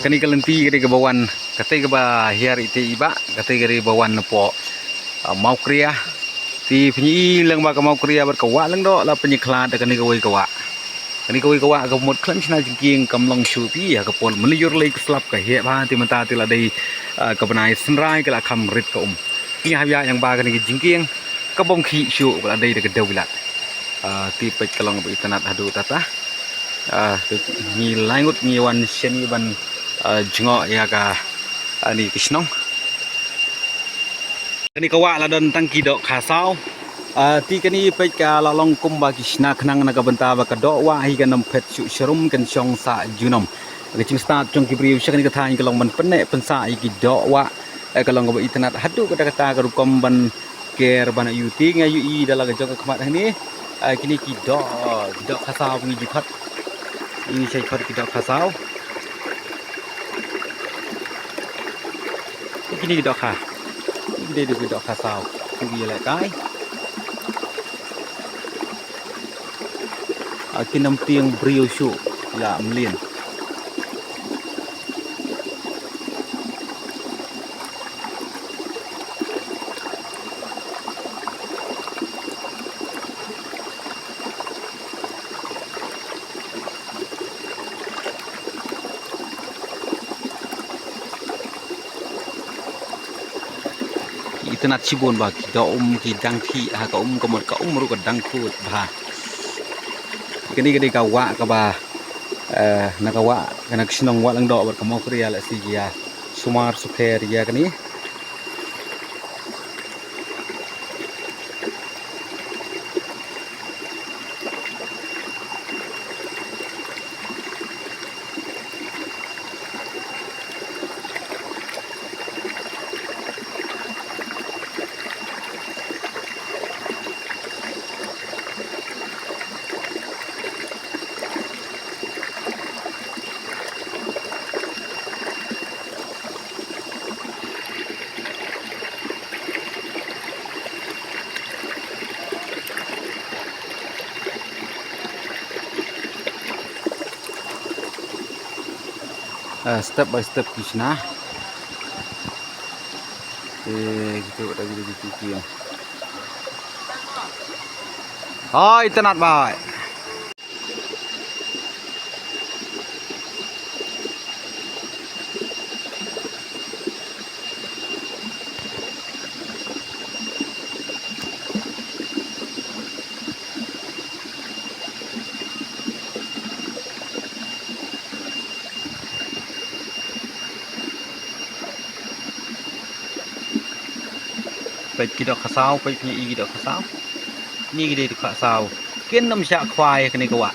kani kalanti kani kabawan kate kaba hiar ite iba kate kari bawan po mau kriya ti penyi lang ba ka mau kriya bat kawa lang do la penyi khlad kani kawai kawa ka mot klan chna jingking kamlong shu pi ka pol meliur le slap ka he ba ti mata ti la dei ka banai sunrai ka la kham rit ka pi ha ya yang ba kani jingking ka bong khi shu la dei ka dewilat ti pet kalong ba itanat hadu tata ni langut ni wan sheni ban jengok ya ka ani kisnong kani kawa la don tangki dok khasau ti kani pet ka lalong kum ba kisna khnang na ka banta ba ka dok wa hi ka nam phet chu shrum kan chong sa junom ka ching start chong ki briu shakani ka thain ka long ban penne pensa i ki dok wa ka long ba itanat hadu ka kata ka rukom ban ker ban yu ti nga yu i dala ka jok ka khmat ni kini ki dok khasau ngi jikhat ini saya khat ki dok khasau ini dok kha ini dia dok khasau kuwi lại cái kinam tieng brio shu la mlien itanat cibon ba ki da ki dang thi ha ka ka mot ka ru ka dang khu ba kini ka wa ka ba na ka wa kana kisnong wa lang do ba ka mo kriya la si ya sumar sukher ya kani step by step kisna gitu ada gitu kia hai tenat baiไปกิดอกขะซาวไปพี่อีกิดอกขะซาวนี่กิได้ขะซาวเกินน้ำชะควายคันนี้ก็ว่า